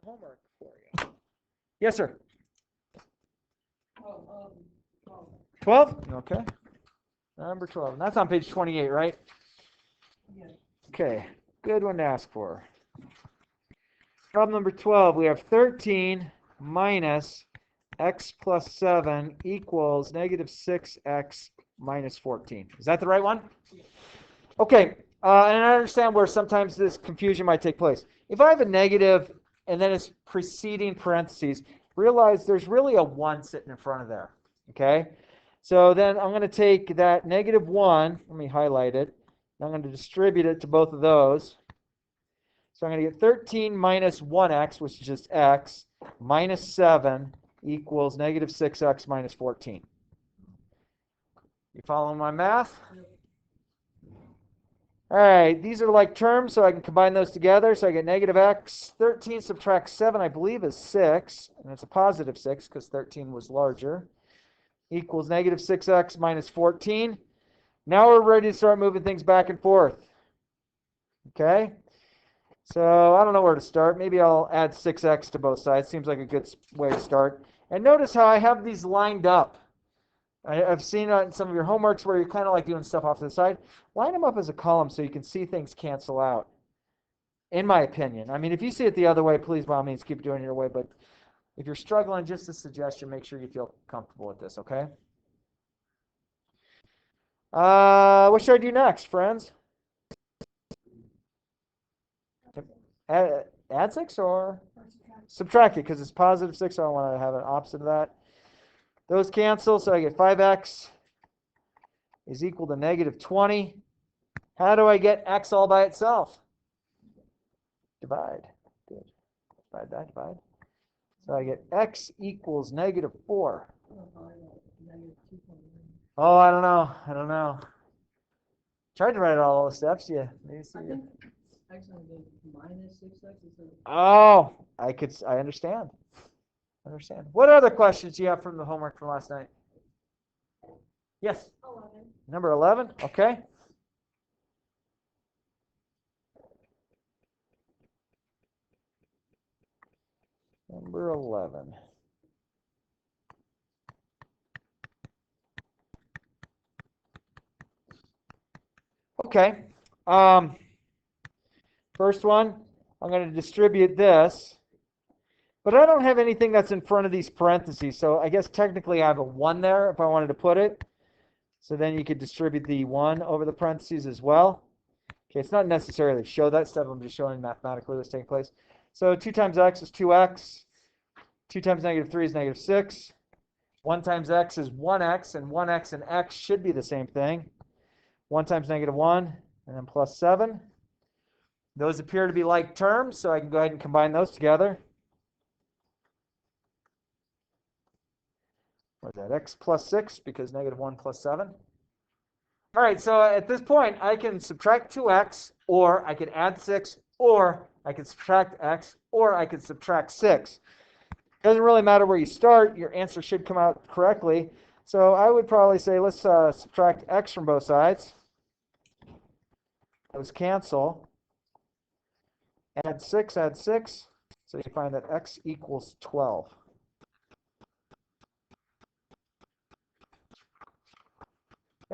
homework for you. Yes, sir. 12? Okay. Number 12. And that's on page 28, right? Yes. Okay. Good one to ask for. Problem number 12. We have 13 minus x plus 7 equals negative 6x minus 14. Is that the right one? Okay. And I understand where sometimes this confusion might take place. If I have a negative and then it's preceding parentheses, realize there's really a 1 sitting in front of there. Okay? So then I'm going to take that negative 1, let me highlight it, I'm going to distribute it to both of those. So I'm going to get 13 minus 1x, which is just x, minus 7 equals negative 6x minus 14. You following my math? All right, these are like terms, so I can combine those together. So I get negative x. 13 subtract 7, I believe, is 6. And it's a positive 6 because 13 was larger. Equals negative 6x minus 14. Now we're ready to start moving things back and forth. Okay? So I don't know where to start. Maybe I'll add 6x to both sides. Seems like a good way to start. And notice how I have these lined up. I've seen in some of your homeworks where you're kind of like doing stuff off to the side. Line them up as a column so you can see things cancel out, in my opinion. I mean, if you see it the other way, please, by all means, keep doing it your way. But if you're struggling, just a suggestion, make sure you feel comfortable with this, okay? What should I do next, friends? Add 6 or subtract it because it's positive 6, so I want to have an opposite of that. Those cancel, so I get 5x is equal to negative 20. How do I get x all by itself? Divide. Good. Divide that, divide. So I get x equals negative 4. Oh, I don't know. Tried to write all the steps. Yeah. Minus 6x is Oh, I understand. What other questions do you have from the homework from last night? Yes? 11. Number 11? Okay. Number 11. Okay. First one, I'm going to distribute this. But I don't have anything that's in front of these parentheses, so I guess technically I have a 1 there if I wanted to put it. So then you could distribute the 1 over the parentheses as well. Okay, it's not necessarily show that stuff. I'm just showing mathematically what's taking place. So 2 times x is 2x. 2 times negative 3 is negative 6. 1 times x is 1x, and 1x and x should be the same thing. 1 times negative 1, and then plus 7. Those appear to be like terms, so I can go ahead and combine those together. What is that? X plus 6, because negative 1 plus 7. All right, so at this point, I can subtract 2x, or I can add 6, or I can subtract x, or I can subtract 6. Doesn't really matter where you start. Your answer should come out correctly. So I would probably say let's subtract x from both sides. Those cancel. Add 6, so you find that x equals 12.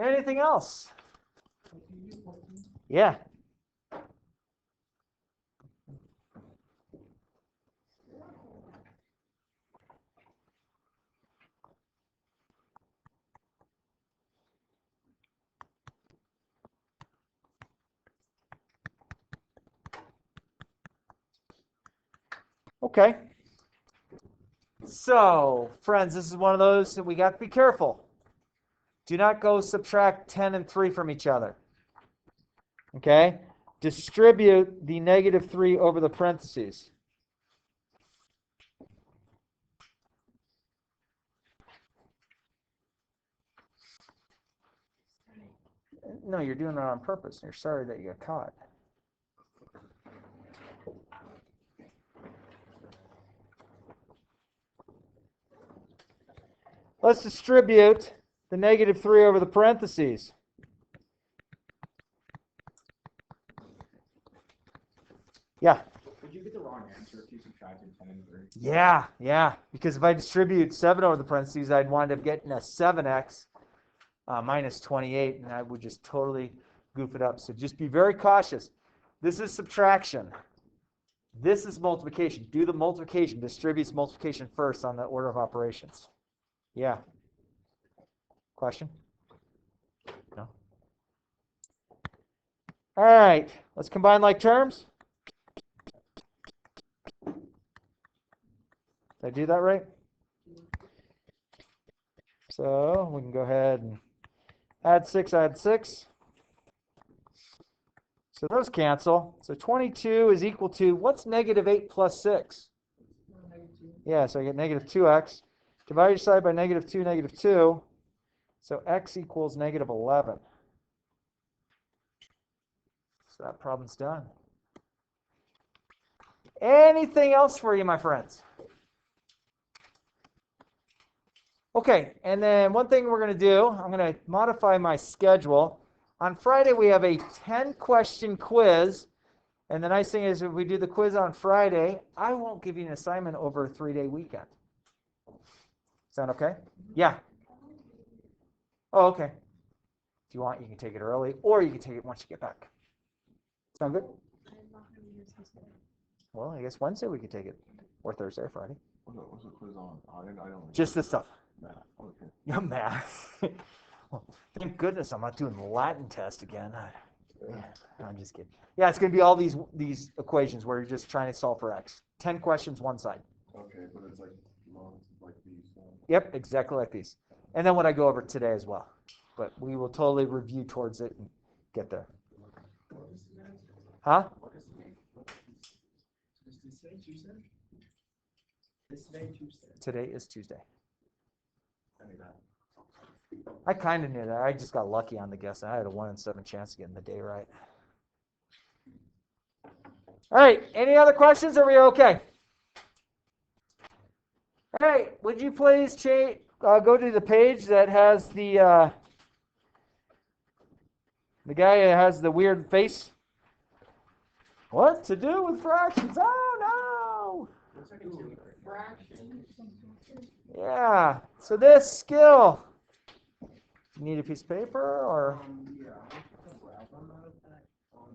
Anything else? Yeah. Okay. So, friends, this is one of those that we got to be careful. Do not go subtract 10 and 3 from each other. Okay? Distribute the negative 3 over the parentheses. No, you're doing it on purpose. You're sorry that you got caught. Let's distribute the negative 3 over the parentheses. Yeah. Would you get the wrong answer if you subtracted imagine 10 and 3? Yeah. Because if I distribute 7 over the parentheses, I'd wind up getting a 7x minus 28, and I would just totally goof it up. So just be very cautious. This is subtraction. This is multiplication. Do the multiplication. Distributes multiplication first on the order of operations. Yeah. Question? No? All right. Let's combine like terms. Did I do that right? So we can go ahead and add 6, add 6. So those cancel. So 22 is equal to, what's negative 8 plus 6? Yeah, so I get negative 2x. Divide each side by negative 2, negative 2. So x equals negative 11. So that problem's done. Anything else for you, my friends? Okay, and then one thing we're going to do, I'm going to modify my schedule. On Friday, we have a 10-question quiz. And the nice thing is if we do the quiz on Friday, I won't give you an assignment over a 3-day weekend. Sound okay? Yeah. Oh, okay. If you want, you can take it early, or you can take it once you get back. Sound good? Well, I guess Wednesday we could take it, or Thursday or Friday. What's the quiz on? I don't Just this stuff. Math. Okay. Yeah, math. Well, thank goodness I'm not doing the Latin test again. I'm just kidding. Yeah, it's going to be all these equations where you're just trying to solve for x. 10 questions, one side. Okay, but it's like these. Yep, exactly like these. And then what I go over today as well. But we will totally review towards it and get there. Huh? Today is Tuesday. I kind of knew that. I just got lucky on the guess. I had a 1 in 7 chance of getting the day right. All right. Any other questions? Are we okay? All right. Would you please go to the page that has the guy that has the weird face? What to do with fractions? Oh no! Yeah. So this skill. You need a piece of paper, or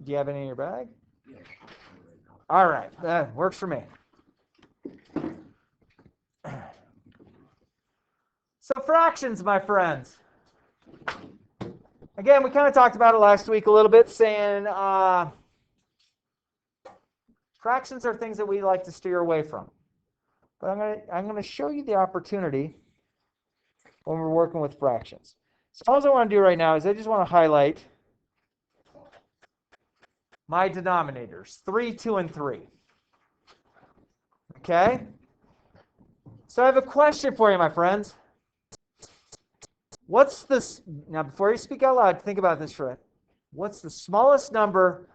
do you have any in your bag? All right, that works for me. So fractions, my friends. Again, we kind of talked about it last week a little bit, saying fractions are things that we like to steer away from. But I'm going to show you the opportunity when we're working with fractions. So all I want to do right now is I just want to highlight my denominators, 3, 2, and 3. Okay? So I have a question for you, my friends. What's this? Now, before you speak out loud, think about this for a minute. What's the smallest number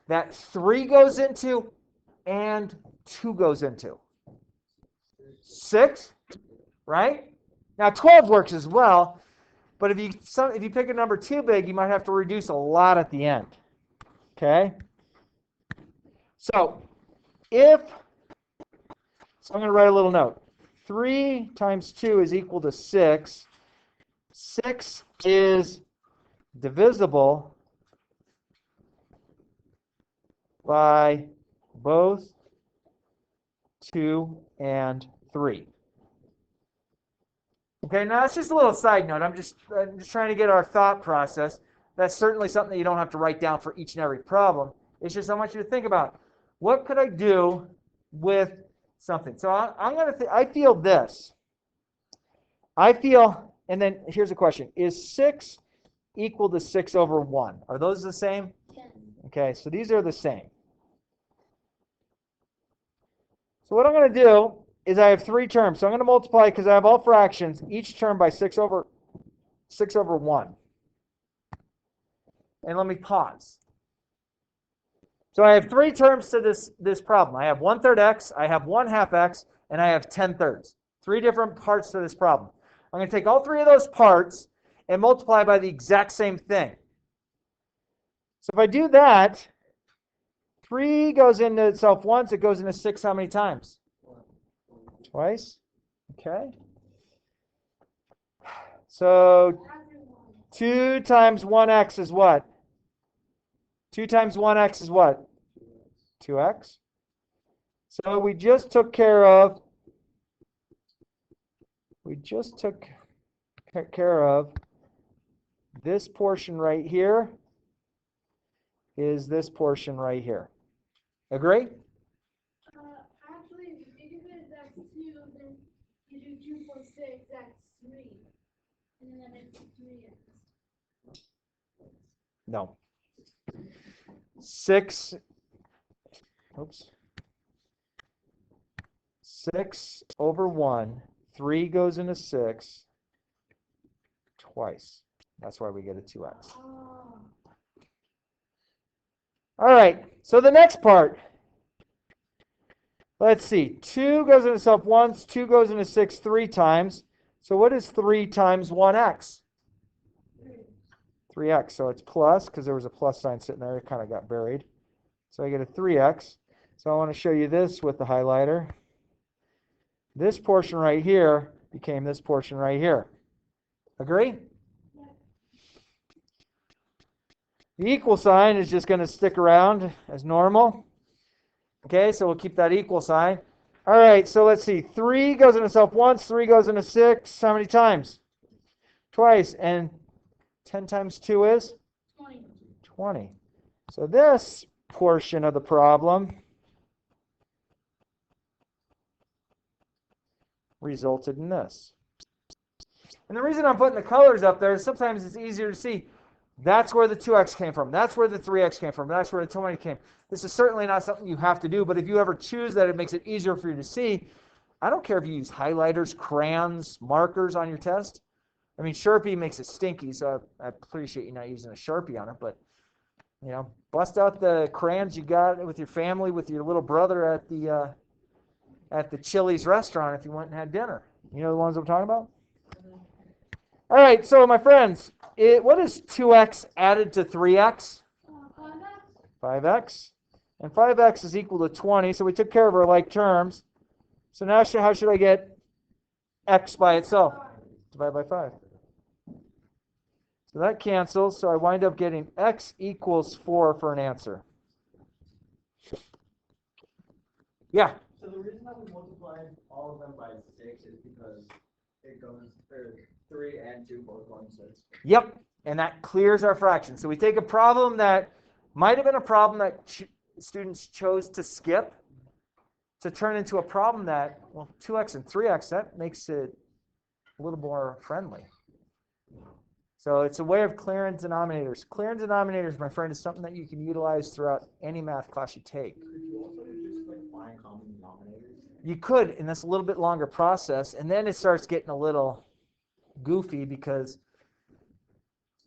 that 3 goes into and 2 goes into? 6, right? Now, 12 works as well. But if you pick a number too big, you might have to reduce a lot at the end. Okay? So I'm going to write a little note. 3 times 2 is equal to 6. 6 is divisible by both 2 and 3. Okay, now that's just a little side note. I'm just trying to get our thought process. That's certainly something that you don't have to write down for each and every problem. It's just I want you to think about, what could I do with something? So I feel this. And then here's a question. Is 6 equal to 6 over 1? Are those the same? Yes. Okay, so these are the same. So what I'm going to do is I have 3 terms. So I'm going to multiply, because I have all fractions, each term by 6 over 1. And let me pause. So I have 3 terms to this problem. I have 1/3 x, I have 1/2 x, and I have 10/3. 3 different parts to this problem. I'm going to take all 3 of those parts and multiply by the exact same thing. So if I do that, 3 goes into itself once, it goes into 6 how many times? Twice. Okay. So 2 times 1x is what? 2 times 1x is what? 2x. So we just took care of this portion right here is this portion right here. Agree? Actually, if you think of it, that's 2, then you do 2 plus 6, that's 3. And then it's 3x. No. 6. Oops. 6 over 1. 3 goes into 6 twice. That's why we get a 2x. Oh. All right, so the next part. Let's see. 2 goes into itself once. 2 goes into 6 3 times. So what is 3 times 1x? 3x. So it's plus, because there was a plus sign sitting there. It kind of got buried. So I get a 3x. So I want to show you this with the highlighter. This portion right here became this portion right here. Agree? The equal sign is just going to stick around as normal. Okay, so we'll keep that equal sign. All right, so let's see. 3 goes into itself once. 3 goes into 6. How many times? Twice. And 10 times 2 is? 20. 20. So this portion of the problem resulted in this. And the reason I'm putting the colors up there is sometimes it's easier to see. That's where the 2x came from. That's where the 3x came from. That's where the 20 came. This is certainly not something you have to do, but if you ever choose that, it makes it easier for you to see. I don't care if you use highlighters, crayons, markers on your test. I mean, Sharpie makes it stinky, so I appreciate you not using a Sharpie on it, but, you know, bust out the crayons you got with your family, with your little brother at the Chili's restaurant if you went and had dinner. You know the ones I'm talking about? All right, so my friends, what is 2x added to 3x? 5x. And 5x is equal to 20, so we took care of our like terms. So now how should I get x by itself? Divide by 5. So that cancels, so I wind up getting x equals 4 for an answer. Yeah? So the reason that we multiplied all of them by 6 is because it goes, or 3 and 2 both go in 6. Yep, and that clears our fraction. So we take a problem that might have been a problem that students chose to skip to turn into a problem that, well, 2x and 3x, that makes it a little more friendly. So it's a way of clearing denominators. Clearing denominators, my friend, is something that you can utilize throughout any math class you take. Could you also just like find common denominators? You could, and that's a little bit longer process, and then it starts getting a little goofy because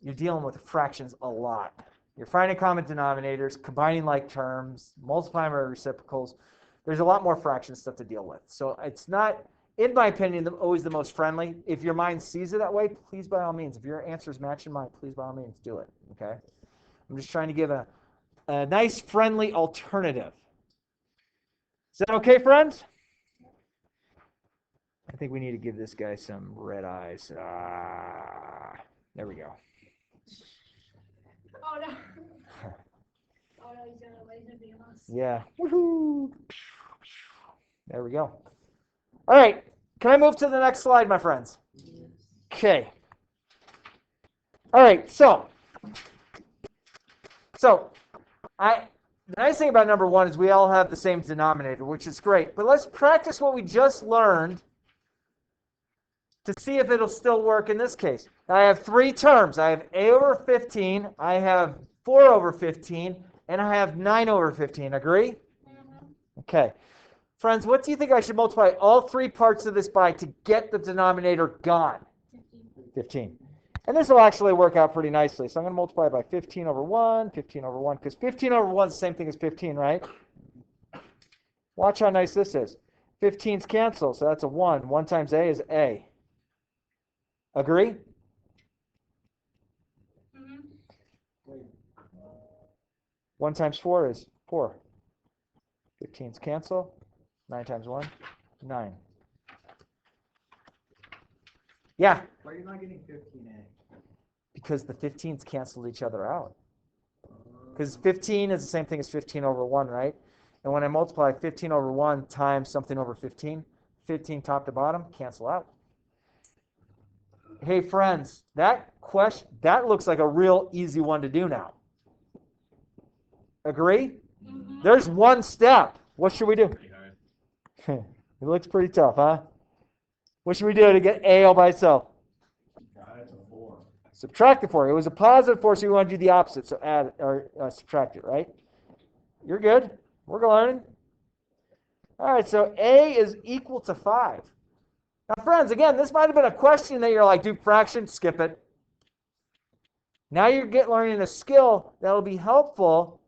you're dealing with fractions a lot. You're finding common denominators, combining like terms, multiplying by reciprocals. There's a lot more fraction stuff to deal with. So it's not, in my opinion, always the most friendly. If your mind sees it that way, please by all means. If your answers match in mine, please by all means do it. Okay? I'm just trying to give a nice, friendly alternative. Is that okay, friends? I think we need to give this guy some red eyes. There we go. Oh no. Oh no, he's gonna laser beam us. Yeah. Woohoo! There we go. All right. Can I move to the next slide, my friends? Okay. All right. So the nice thing about number 1 is we all have the same denominator, which is great. But let's practice what we just learned to see if it'll still work in this case. I have 3 terms. I have a over 15, I have 4 over 15, and I have 9 over 15. Agree? Okay. Friends, what do you think I should multiply all 3 parts of this by to get the denominator gone? 15. And this will actually work out pretty nicely. So I'm going to multiply by 15 over 1, 15 over 1, because 15 over 1 is the same thing as 15, right? Watch how nice this is. 15's cancel, so that's a 1. 1 times a is a. Agree? Mm-hmm. 1 times 4 is 4. 15's cancel. 9 times 1, 9. Yeah, Why are you not getting 15A? because the 15s canceled each other out. Because 15 is the same thing as 15 over 1, right? And when I multiply 15 over 1 times something over 15, 15 top to bottom, cancel out. Hey, friends, that looks like a real easy one to do now. Agree? There's one step. What should we do? It looks pretty tough, huh? What should we do to get A all by itself? That's a 4. Subtract the 4. It was a positive 4, so we want to do the opposite. So add or subtract it, right? You're good. We're learning. All right, so A is equal to 5. Now, friends, again, this might have been a question that you're like, do fractions, skip it. Now you're learning a skill that will be helpful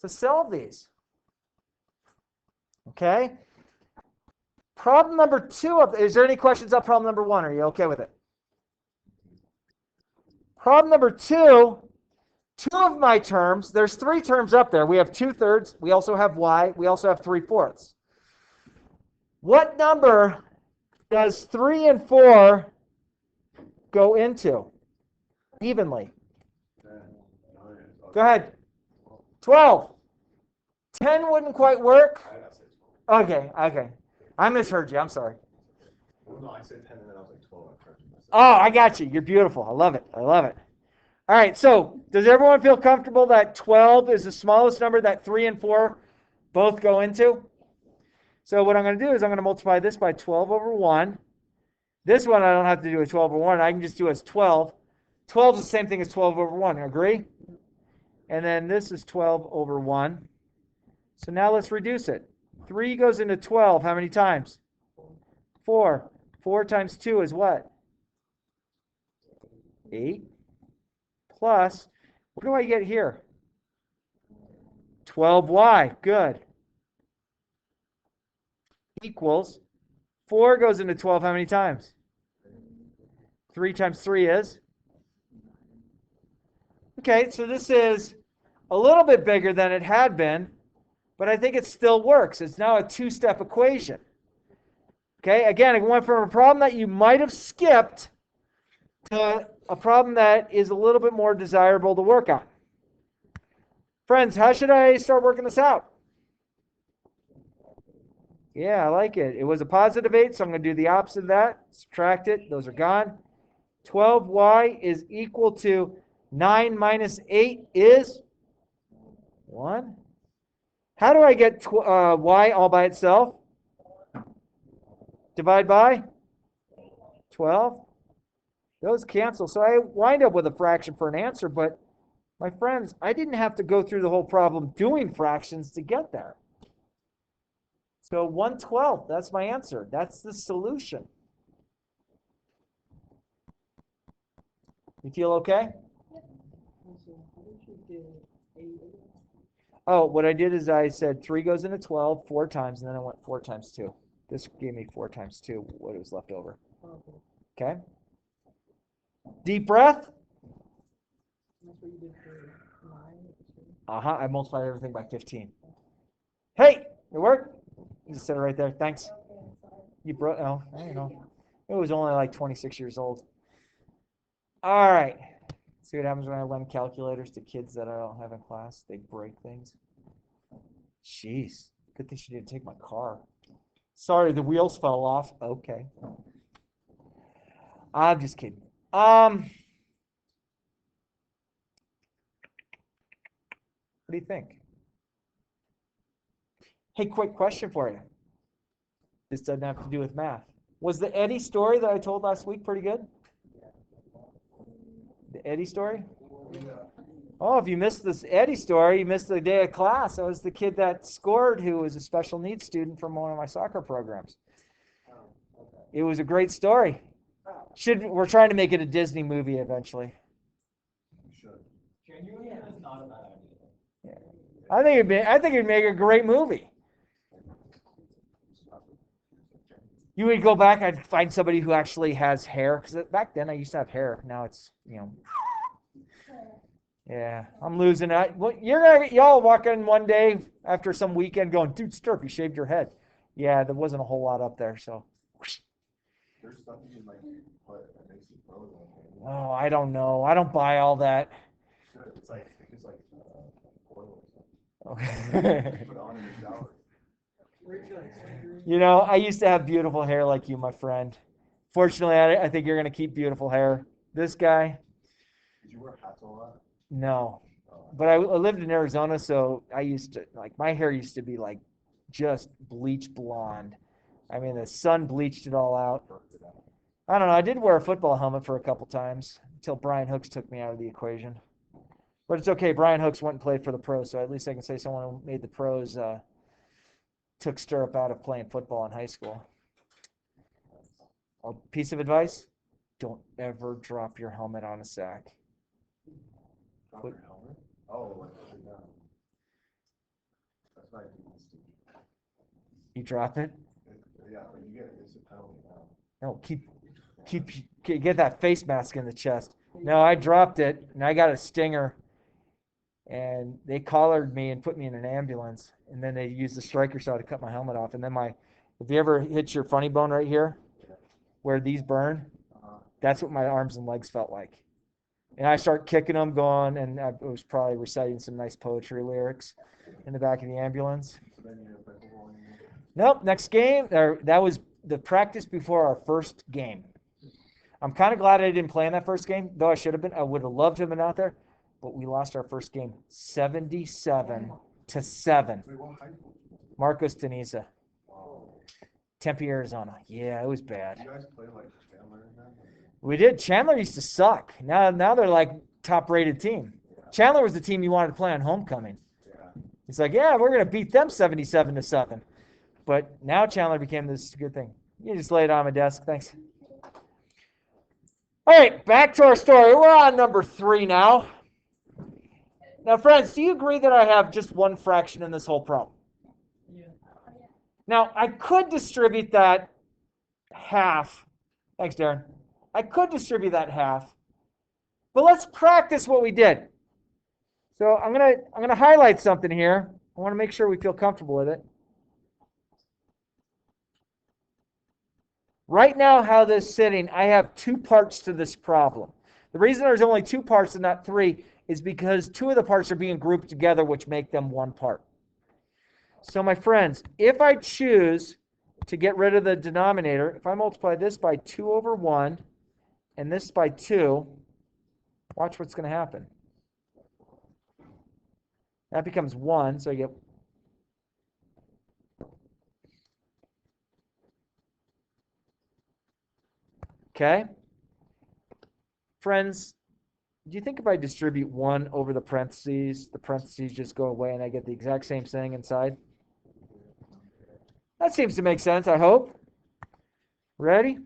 to solve these. Okay? Problem number 2. Is there any questions on problem number 1? Are you okay with it? Problem number 2, 2 of my terms, there's 3 terms up there. We have 2/3, we also have y, we also have 3/4. What number does 3 and 4 go into evenly? 10, 9. Go ahead. 12. 10 wouldn't quite work. I gotta say 12. Okay. I misheard you. I'm sorry. Well, no, I said 10 and then I was like 12. I corrected myself. Oh, I got you. You're beautiful. I love it. All right, so does everyone feel comfortable that 12 is the smallest number that 3 and 4 both go into? So what I'm going to do is I'm going to multiply this by 12 over 1. This one I don't have to do as 12 over 1. I can just do as 12. 12 is the same thing as 12 over 1. Agree? And then this is 12 over 1. So now let's reduce it. 3 goes into 12 how many times? 4. 4 times 2 is what? 8. Plus, what do I get here? 12y. Good. Equals. 4 goes into 12 how many times? 3 times 3 is? Okay, so this is a little bit bigger than it had been, but I think it still works. It's now a 2-step equation. Okay, again, it went from a problem that you might have skipped to a problem that is a little bit more desirable to work on. Friends, how should I start working this out? Yeah, I like it. It was a positive 8, so I'm going to do the opposite of that. Subtract it. Those are gone. 12y is equal to 9 minus 8 is 1. How do I get y all by itself? Divide by 12. Those cancel. So I wind up with a fraction for an answer, but my friends, I didn't have to go through the whole problem doing fractions to get there. So 1/12, that's my answer. That's the solution. You feel okay? Oh, what I did is I said 3 goes into 12 4 times, and then I went 4 times 2. This gave me 4 times 2, what was left over. Okay? Deep breath. I multiplied everything by 15. Hey, it worked? You just said it right there. Thanks. You broke. Oh, I don't know. It was only like 26 years old. All right. See what happens when I lend calculators to kids that I don't have in class? They break things. Jeez. Good thing she didn't take my car. Sorry, the wheels fell off. Okay. I'm just kidding. What do you think? Hey, quick question for you. This doesn't have to do with math. Was the Eddie story that I told last week pretty good? The Eddie story? Oh, if you missed this Eddie story, you missed the day of class. I was the kid that scored who was a special needs student from one of my soccer programs. It was a great story. We're trying to make it a Disney movie eventually. Genuinely, that's not a bad idea. Yeah. I think it'd make a great movie. You would go back, I'd find somebody who actually has hair, because back then I used to have hair. Now it's, yeah, I'm losing it. Well, y'all walk in one day after some weekend going, dude, Sturp, you shaved your head. Yeah, there wasn't a whole lot up there, so. There's stuff you can like it makes you frozen. Oh, I don't know. I don't buy all that. It's like oil or Okay. something. Put it on in the shower. You know, I used to have beautiful hair like you, my friend. Fortunately, I think you're going to keep beautiful hair. This guy, Did you wear hats a lot? no. But I lived in Arizona, so I used to, like, my hair used to be like just bleach blonde. I mean, the sun bleached it all out. I don't know. I did wear a football helmet for a couple times until Brian Hooks took me out of the equation. But it's okay. Brian Hooks went and played for the pros, so at least I can say someone who made the pros took stirrup out of playing football in high school. A piece of advice: don't ever drop your helmet on a sack. Drop your helmet? Oh, like upside down. That's not even You drop it. Yeah, but it's a penalty now. No, get that face mask in the chest. No, I dropped it and I got a stinger, and they collared me and put me in an ambulance, and then they used the striker saw to cut my helmet off, and then if you ever hit your funny bone right here, where these burn, that's what my arms and legs felt like. And I start kicking them, going, and I was probably reciting some nice poetry lyrics in the back of the ambulance. So then you didn't play football anymore? Nope, next game, that was the practice before our first game. I'm kind of glad I didn't play in that first game, though I should have been. I would have loved to have been out there, but we lost our first game 77-7. Wait, what high school? Marcos Teniza, Wow. Tempe, Arizona. Yeah, it was bad. You guys play like Chandler and that? We did. Chandler used to suck. Now they're like top-rated team. Chandler was the team you wanted to play on homecoming. Yeah. It's like, yeah, we're going to beat them 77-7. But now Chandler became this good thing. You just lay it on my desk. Thanks. All right, back to our story. We're on number 3 now. Now, friends, do you agree that I have just one fraction in this whole problem? Yeah. Now, I could distribute that half. Thanks, Darren. I could distribute that half. But let's practice what we did. So I'm gonna highlight something here. I want to make sure we feel comfortable with it. Right now, how this is sitting, I have 2 parts to this problem. The reason there's only 2 parts and not 3 is because 2 of the parts are being grouped together, which make them 1 part. So my friends, if I choose to get rid of the denominator, if I multiply this by 2 over 1 and this by 2, watch what's going to happen. That becomes 1, so I get okay. Friends, do you think if I distribute 1 over the parentheses just go away and I get the exact same thing inside? That seems to make sense, I hope. Ready?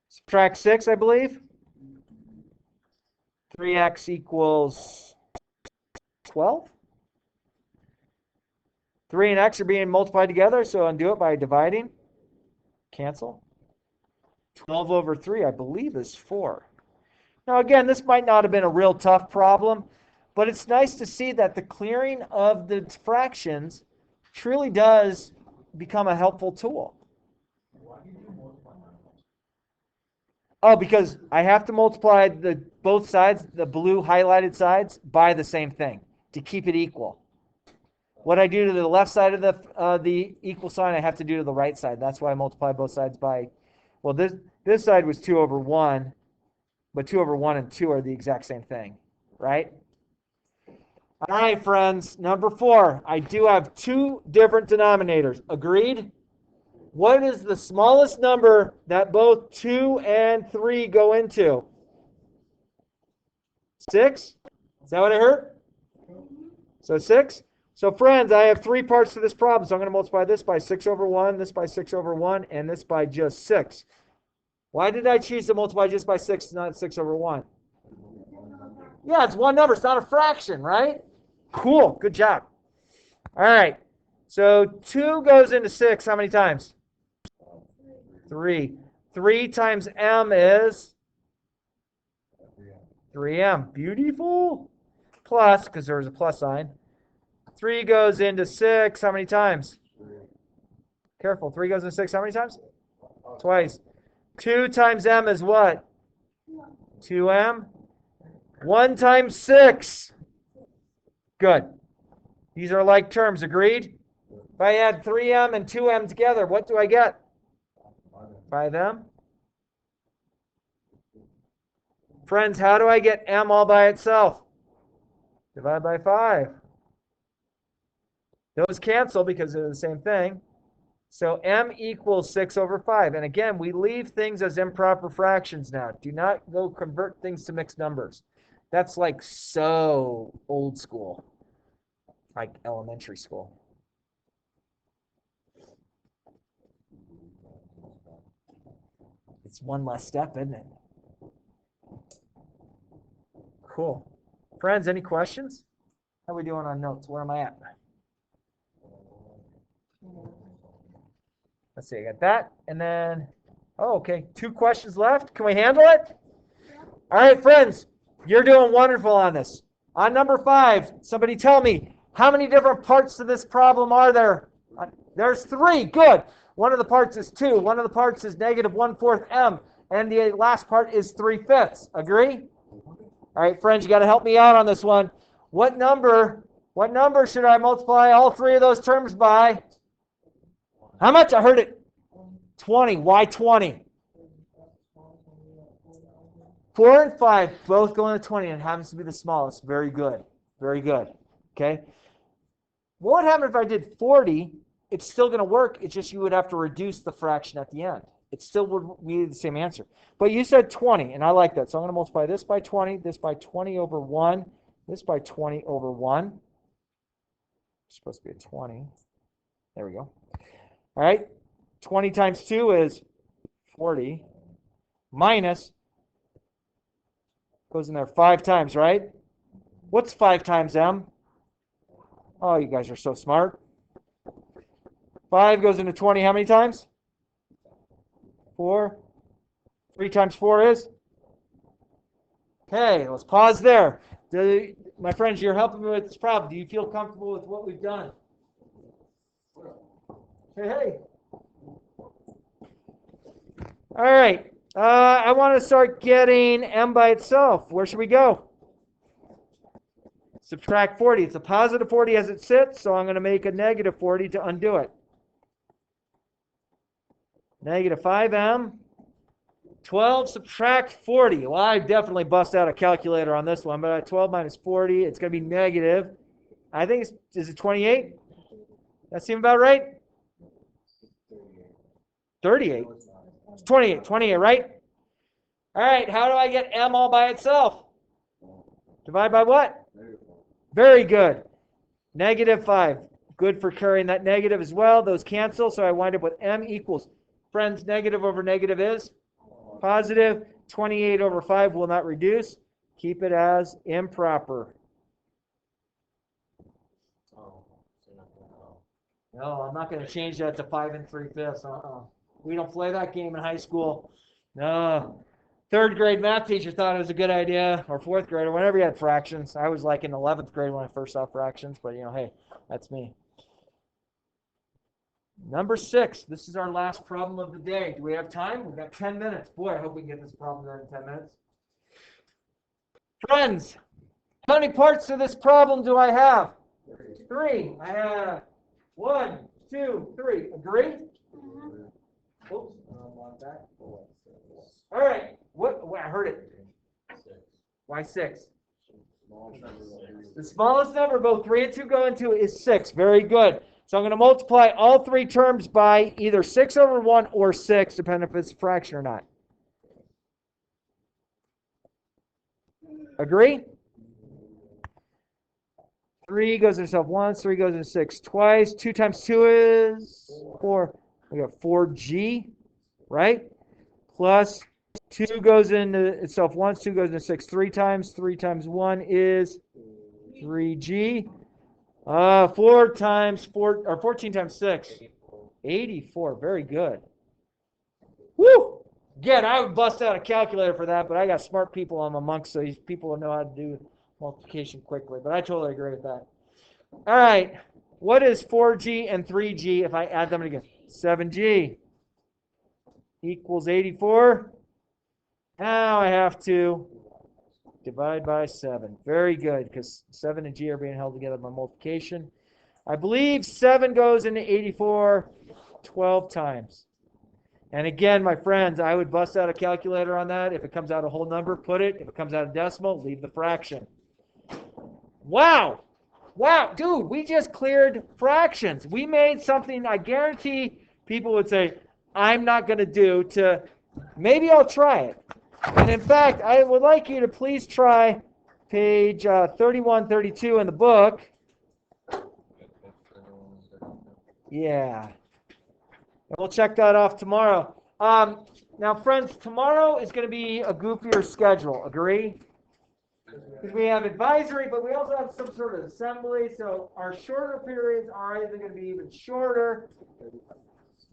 Subtract 6, I believe. 3x equals 12. 3 and x are being multiplied together, so undo it by dividing. Cancel. 12 over 3, I believe, is 4. Now, again, this might not have been a real tough problem, but it's nice to see that the clearing of the fractions truly does become a helpful tool. Why did you multiply that? Oh, because I have to multiply both sides, the blue highlighted sides, by the same thing to keep it equal. What I do to the left side of the equal sign, I have to do to the right side. That's why I multiply both sides by, well, this side was 2 over 1, but 2 over 1 and 2 are the exact same thing, right? All right, friends, number 4. I do have 2 different denominators. Agreed? What is the smallest number that both 2 and 3 go into? 6? Is that what I heard? So 6? So friends, I have 3 parts to this problem. So I'm going to multiply this by 6 over 1, this by 6 over 1, and this by just 6. Why did I choose to multiply just by 6, not 6 over 1? Yeah, it's one number. It's not a fraction, right? Cool. Good job. All right. So 2 goes into 6 how many times? 3. 3 times m is 3m. Beautiful. Plus, because there's a plus sign. 3 goes into 6 how many times? Careful. 3 goes into 6 how many times? Twice. 2 times m is what? 2m. 1 times 6. Good. These are like terms, agreed? If I add 3m and 2m together, what do I get? 5m. Friends, how do I get m all by itself? Divide by 5. Those cancel because they're the same thing. So m equals 6 over 5. And again, we leave things as improper fractions now. Do not go convert things to mixed numbers. That's like so old school, like elementary school. It's one less step, isn't it? Cool. Friends, any questions? How are we doing on notes? Where am I at? Let's see, I got that. And then, oh, okay, 2 questions left. Can we handle it? All right, friends, you're doing wonderful on this. On number 5, somebody tell me, how many different parts to this problem are there? There's 3. Good. One of the parts is 2. One of the parts is negative 1/4 m. And the last part is 3/5. Agree? All right, friends, you got to help me out on this one. What number should I multiply all 3 of those terms by? How much? I heard it. 20. Why 20? 4 and 5 both go into 20, and it happens to be the smallest. Very good. Very good. Okay. What would happen if I did 40? It's still going to work. It's just you would have to reduce the fraction at the end. It still would be the same answer. But you said 20, and I like that. So I'm going to multiply this by 20, this by 20 over 1, this by 20 over 1. It's supposed to be a 20. There we go. All right. 20 times 2 is 40. Minus, goes in there 5 times, right? What's 5 times m? Oh, you guys are so smart. 5 goes into 20 how many times? 4. 3 times 4 is? Okay, let's pause there. My friends, you're helping me with this problem. Do you feel comfortable with what we've done? Hey. All right. I want to start getting m by itself. Where should we go? Subtract 40. It's a positive 40 as it sits, so I'm going to make a negative 40 to undo it. Negative 5m. 12 subtract 40. Well, I definitely bust out a calculator on this one, but 12 minus 40, it's going to be negative. I think is it 28? That seem about right? 38. It's 28. 28, right? All right, how do I get m all by itself? Divide by what? Very good. Negative 5. Good for carrying that negative as well. Those cancel, so I wind up with m equals. Friends, negative over negative is positive. 28 over 5 will not reduce. Keep it as improper. No, I'm not going to change that to 5 3/5. We don't play that game in high school. No. 3rd grade math teacher thought it was a good idea, or 4th grade, or whenever you had fractions. I was like in 11th grade when I first saw fractions, but hey, that's me. Number 6. This is our last problem of the day. Do we have time? We've got 10 minutes. Boy, I hope we can get this problem done in 10 minutes. Friends, how many parts to this problem do I have? 3. I have 1, 2, 3. Agree? Oops. All right. What? I heard it. Why 6? The smallest number, both 3 and 2 go into, is 6. Very good. So I'm going to multiply all 3 terms by either 6 over 1 or 6, depending if it's a fraction or not. Agree? 3 goes into itself once, 3 goes into 6 twice. 2 times 2 is 4. We got 4g, right? Plus 2 goes into itself once, 2 goes into 6 3 times. 3 times 1 is 3g. 4 times 4, or 14 times 6. 84. Very good. Woo! Again, I would bust out a calculator for that, but I got smart people amongst, so these people know how to do multiplication quickly. But I totally agree with that. All right. What is 4g and 3g if I add them together? 7g. equals 84. Now I have to divide by 7. Very good, because 7 and G are being held together by multiplication. I believe 7 goes into 84 12 times. And again, my friends, I would bust out a calculator on that. If it comes out a whole number, put it. If it comes out a decimal, leave the fraction. Wow! Wow, dude, we just cleared fractions. We made something I guarantee people would say, I'm not going to do to, maybe I'll try it. And in fact, I would like you to please try page 31, 32 in the book. Yeah. And we'll check that off tomorrow. Now, friends, tomorrow is going to be a goofier schedule. Agree? Because we have advisory, but we also have some sort of assembly. So our shorter periods are either going to be even shorter.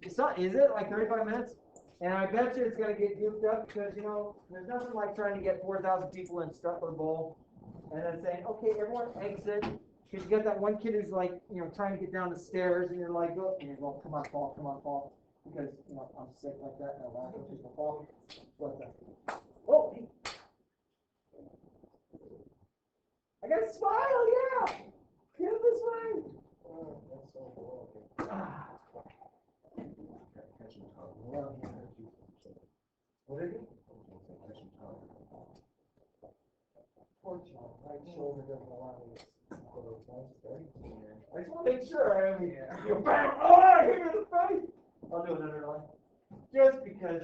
Is it like 35 minutes? And I bet you it's going to get goofed up because, there's nothing like trying to get 4,000 people in Stutler Bowl and then saying, okay, everyone exit. Because you got that one kid who's like, trying to get down the stairs and you're like, oh, and you're going, come on, fall. Because, I'm sick like that and I laugh when people fall. What the? Oh, hey. I got a smile, yeah. Get it this way. Oh, that's so cool. Ah. What is it? Poor child, right shoulder doesn't allow me to go to the place. I just want to make sure I you're bang. Oh, I hit me in the face. I'll do another one. Just because,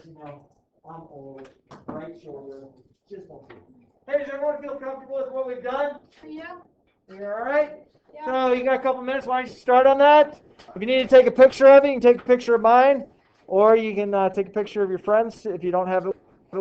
I'm old, right shoulder, just won't do. Hey, does everyone feel comfortable with what we've done? Yeah. You all right? Yeah. So you got a couple minutes. Why don't you start on that? If you need to take a picture of it, you can take a picture of mine, or you can take a picture of your friends if you don't have it.